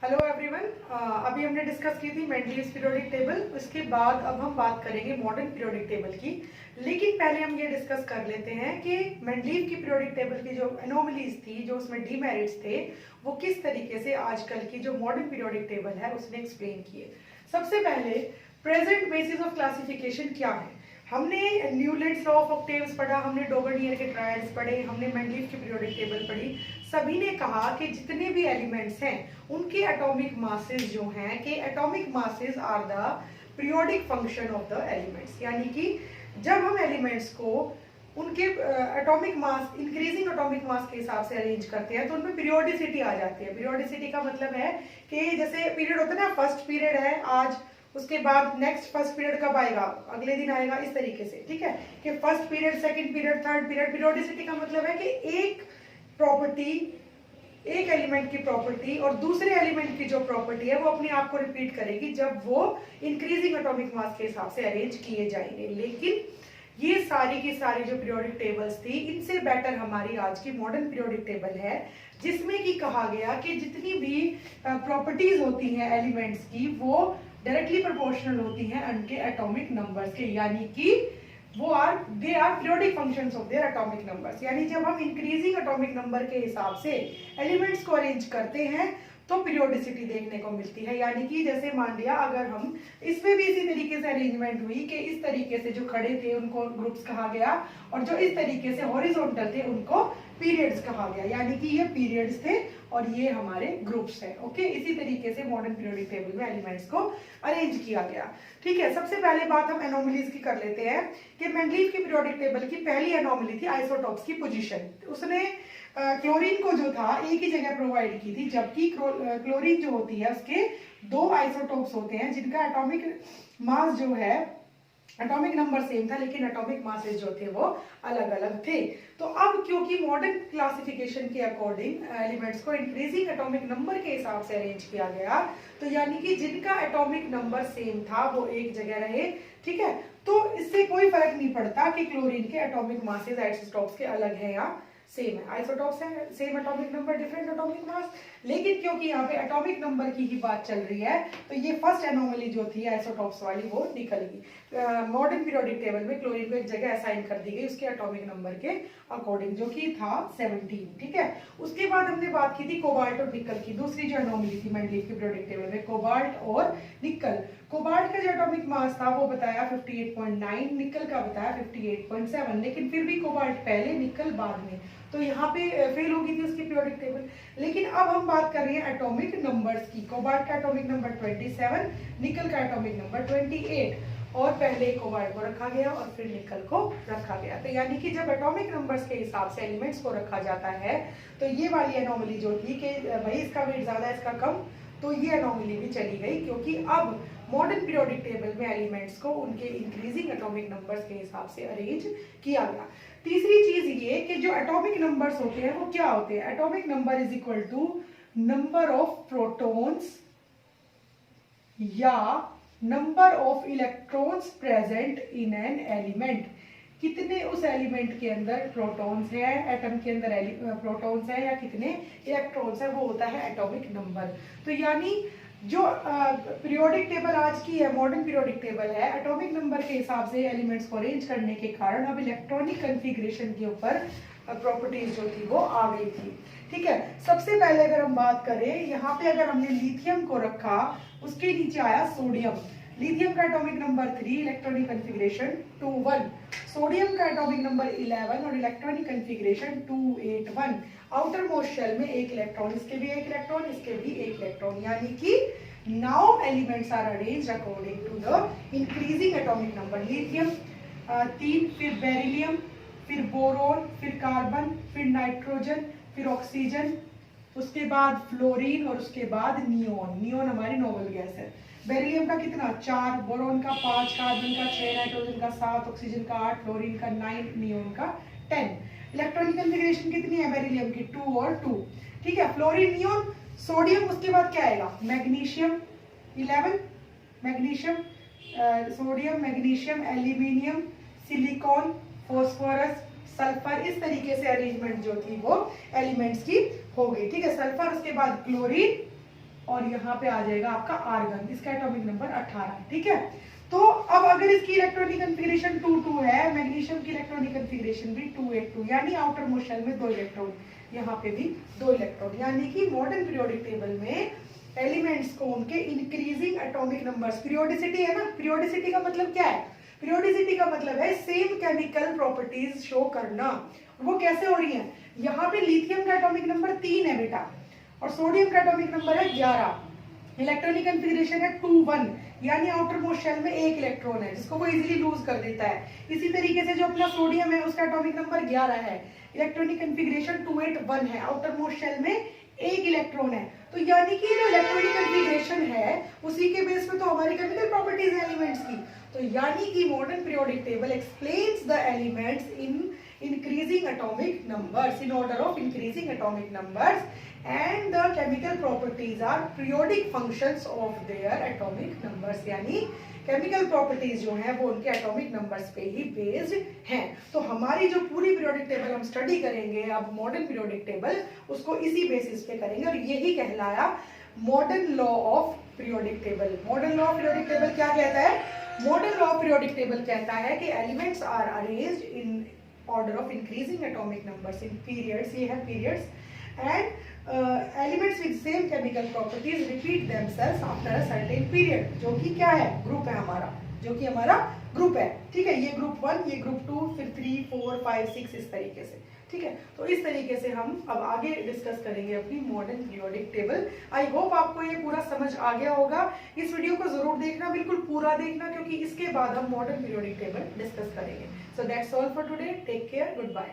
Hello everyone. अभी हमने discuss की थी मेंडलीव्स पीरियोडिक टेबल। उसके बाद अब हम बात करेंगे मॉडर्न पीरियोडिक टेबल की। लेकिन पहले हम ये डिस्कस कर लेते हैं कि मेंडलीव की पीरियोडिक टेबल की जो एनोमलीज थी, जो उसमें डीमेरिट्स थे, वो किस तरीके से आजकल की जो मॉडर्न पीरियोडिक टेबल है उसने एक्सप्लेन किए। सबसे पहले प्रेजेंट बेसिस ऑफ क्लासिफिकेशन क्या है। हमने न्यूलैंड्स लॉ ऑफ ऑक्टेव्स पढ़ा, हमने डोगरनियर के ट्रायड्स पढ़े, हमने मेंडलीव की पीरियोडिक टेबल पढ़ी। सभी ने कहा कि जितने भी एलिमेंट्स हैं उनके एटॉमिक मासेस जो हैं कि atomic masses are the periodic function of the elements. यानी कि जब हम एलिमेंट्स को उनके atomic mass, increasing atomic mass के हिसाब से अरेंज करते हैं तो उनमें पीरियोडिसिटी आ जाती है। पीरियोडिसिटी का मतलब है कि जैसे पीरियड होता है ना, फर्स्ट पीरियड है आज, उसके बाद नेक्स्ट फर्स्ट पीरियड कब आएगा, अगले दिन आएगा, इस तरीके से। ठीक है कि first period, second period, third period. Periodicity का मतलब है कि एक प्रॉपर्टी, एक एलिमेंट की प्रॉपर्टी और दूसरे एलिमेंट की जो प्रॉपर्टी है वो अपने आप को रिपीट करेगी जब वो इंक्रीजिंग एटॉमिक मास के हिसाब से अरेंज किए जाएंगे। लेकिन ये सारी की सारी जो पीरियोडिक टेबल्स थी, इनसे बेटर हमारी आज की मॉडर्न पीरियोडिक टेबल है, जिसमें कि कहा गया कि जितनी भी प्रॉपर्टीज होती हैं एलिमेंट्स की वो डायरेक्टली प्रोपोर्शनल होती हैं उनके एटॉमिक नंबर्स के। यानी कि वो they are periodic functions of their atomic numbers. यानी जब हम इंक्रीजिंग एटॉमिक नंबर के हिसाब से एलिमेंट्स को अरेंज करते हैं तो पीरियोडिसिटी देखने को मिलती है। यानी कि जैसे मान लिया अगर हम इसमें भी इसी तरीके से अरेंजमेंट हुई कि इस तरीके से जो खड़े थे उनको ग्रुप्स कहा गया और जो इस तरीके से हॉरिजॉन्टल थे उनको पीरियड्स कहा गया। यानी कि ये पीरियड्स थे और ये हमारे ग्रुप्स हैं। ओके, इसी तरीके से मॉडर्न पीरियोडिक टेबल में एलिमेंट्स को अरेंज किया गया। ठीक है, सबसे पहले बात हम एनोमलीज की कर लेते हैं कि मेंडलीव की पीरियोडिक टेबल की पहली एनोमली थी आइसोटॉप्स की पोजीशन। उसने क्लोरीन को जो था एक ही जगह प्रोवाइड की थी, जबकि क्लोरीन जो होती है उसके दो आइसोटॉप्स होते हैं जिनका एटॉमिक मास जो है, एटॉमिक नंबर सेम था लेकिन एटॉमिक मासेस जो थे वो अलग अलग थे। तो अब क्योंकि मॉडर्न क्लासिफिकेशन के अकॉर्डिंग एलिमेंट्स को इंक्रीजिंग एटॉमिक नंबर के हिसाब से अरेंज किया गया, तो यानी कि जिनका एटॉमिक नंबर सेम था वो एक जगह रहे। ठीक है, तो इससे कोई फर्क नहीं पड़ता कि क्लोरीन के एटॉमिक मासेस आइसोटॉप्स के अलग है या सेम है। आइसोटॉप्स है, same atomic number, different atomic mass. लेकिन क्योंकि यहाँ पे एटॉमिक नंबर की ही बात चल रही है तो ये फर्स्ट एनोमली जो थी आइसोटॉप्स वाली वो निकल गई। मॉडर्न पीरियोडिक टेबल में क्लोरीन को एक जगह असाइन कर दी गई उसके एटॉमिक नंबर के अकॉर्डिंग, जो कि था 17। ठीक है, उसके बाद हमने बात की थी कोबाल्ट और निकल की। दूसरी जो एनोमली थी मेंडलीव की पीरियोडिक टेबल में, कोबाल्ट और निकल। कोबाल्ट का जो एटॉमिक मास था वो बताया 58.9, निकल का बताया 58.7, लेकिन फिर भी कोबाल्ट पहले निकल बाद में, तो यहाँ पे फेल हो गई थी उसकी पीरियोडिक टेबल। लेकिन अब हम बात कर रहे हैं एटॉमिक नंबर्स की। कोबाल्ट का एटॉमिक नंबर 27, निकल का एटॉमिक नंबर 28, और पहले कोबाल्ट को रखा गया और फिर निकल को रखा गया। तो यानी कि जब एटॉमिक नंबर्स के हिसाब से एलिमेंट्स को रखा जाता है तो ये वाली एनोमली जो थी कि भाई इसका वेट ज्यादा इसका कम, तो ये एनोमली भी चली गई, क्योंकि अब मॉडर्न पीरियोडिक टेबल में एलिमेंट्स को उनके इंक्रीजिंग एटॉमिक नंबर्स के हिसाब से अरेंज किया गया। तीसरी चीज ये कि जो एटॉमिक नंबर्स होते हैं वो क्या होते हैं। Atomic number is equal to number of protons या number of electrons present in an element. कितने उस एलिमेंट के अंदर प्रोटॉन्स है, एटम के अंदर प्रोटॉन्स है या कितने इलेक्ट्रॉन्स है, वो होता है एटॉमिक नंबर। तो यानी जो पीरियोडिक टेबल आज की है, मॉडर्न पीरियोडिक टेबल है, एटॉमिक नंबर के हिसाब से एलिमेंट्स को अरेंज करने के कारण अब इलेक्ट्रॉनिक कन्फिग्रेशन के ऊपर प्रॉपर्टीज जो थी वो आ गई थी। ठीक है, सबसे पहले अगर हम बात करें, यहाँ पे अगर हमने लिथियम को रखा, उसके नीचे आया सोडियम। लिथियम का atomic number 3, electronic configuration 2,1। Sodium का एटॉमिक नंबर 11 और electronic configuration 2,8,1। Outermost shell में एक इलेक्ट्रॉन, इसके भी एक इलेक्ट्रॉन, इसके भी एक इलेक्ट्रॉन। यानी कि now elements are arranged according to the increasing atomic number. Lithium 3, फिर बेरिलियम, फिर बोरोन, फिर कार्बन, फिर नाइट्रोजन, फिर ऑक्सीजन, उसके बाद फ्लोरीन और उसके बाद नियोन। नियोन हमारी नोबल गैस है। बेरिलियम का कितना, 4, बोरोन का 5, कार्बन का 6, नाइट्रोजन का 7, ऑक्सीजन का 8, फ्लोरीन का 9, नियोन का 10। इलेक्ट्रॉनिक कन्फिग्रेशन कितनी है बेरिलियम की, 2 और 2। ठीक है, फ्लोरीन, नियोन, सोडियम, उसके बाद क्या आएगा, magnesium 11, magnesium, sodium, magnesium, aluminium, silicon, phosphorus, sulphur. इस तरीके से अरेंजमेंट जो थी वो एलिमेंट्स की हो गई। ठीक है, सल्फर, उसके बाद क्लोरीन, और यहाँ पे आ जाएगा आपका आर्गन, इसका एटॉमिक नंबर 18, ठीक है। तो अब अगर इसकी इलेक्ट्रॉनिक कॉन्फ़िगरेशन 2-2 है, मैग्नीशियम की इलेक्ट्रॉनिक कॉन्फ़िगरेशन भी 2-8-2, यानी आउटर मोस्ट शेल में 2 इलेक्ट्रॉन, यहाँ पे भी 2 इलेक्ट्रॉन, यानी कि मॉडर्न पीरियोडिक टेबल में एलिमेंट्स को उनके इंक्रीजिंग एटॉमिक नंबर्स, पीरियोडिसिटी है ना, पीरियोडिसिटी का मतलब क्या है, पीरियोडिसिटी का मतलब है सेम केमिकल प्रॉपर्टीज शो करना। वो कैसे हो रही है, यहाँ पे लिथियम का एटॉमिक नंबर 3 है बेटा, और सोडियम का एटॉमिक नंबर है 11, इलेक्ट्रॉनिक कॉन्फ़िगरेशन है 2-1, यानी आउटर मोस्ट शेल में 1 इलेक्ट्रॉन है जिसको वो इजीली लूज कर देता है। इसी तरीके से जो अपना सोडियम है उसका एटॉमिक नंबर 11 है, इलेक्ट्रॉनिक कॉन्फ़िगरेशन 2-8-1 है, आउटर मोस्ट शेल में 1 इलेक्ट्रॉन है। तो यानी कि जो इलेक्ट्रॉनिक कॉन्फ़िगरेशन है उसी के बेस पे तो हमारी केमिकल प्रॉपर्टीज है एलिमेंट्स की। तो यानी कि modern periodic table explains the elements in increasing atomic numbers, in order of increasing atomic numbers, and the chemical properties are periodic functions of their atomic numbers, यानी chemical properties जो हैं वो उनके एटॉमिक नंबर्स पे ही based हैं। तो हमारी जो पूरी पीरियोडिक टेबल हम स्टडी करेंगे अब मॉडर्न पीरियोडिक टेबल, उसको इसी बेसिस पे करेंगे, और यही कहलाया modern law of periodic table. Modern law of periodic table क्या कहता है, modern law of periodic table कहता है कि elements are arranged in order of increasing atomic numbers in periods, ये है periods, and elements with same chemical properties repeat themselves after a certain period, जो कि क्या है, ग्रुप है हमारा, जो कि हमारा ग्रुप है, ठीक है। ये ग्रुप 1, ये ग्रुप 2, फिर 3, 4, 5, 6 इस तरीके से, ठीक है। तो इस तरीके से हम अब आगे डिस्कस करेंगे अपनी modern periodic table. I hope आपको ये पूरा समझ आ गया होगा। इस वीडियो को जरूर देखना, बिल्कुल पूरा देखना, क्योंकि इसके बाद हम मॉडर्न पीरियोडिक टेबल डिस्कस करेंगे। So that's all for today, take care, good bye.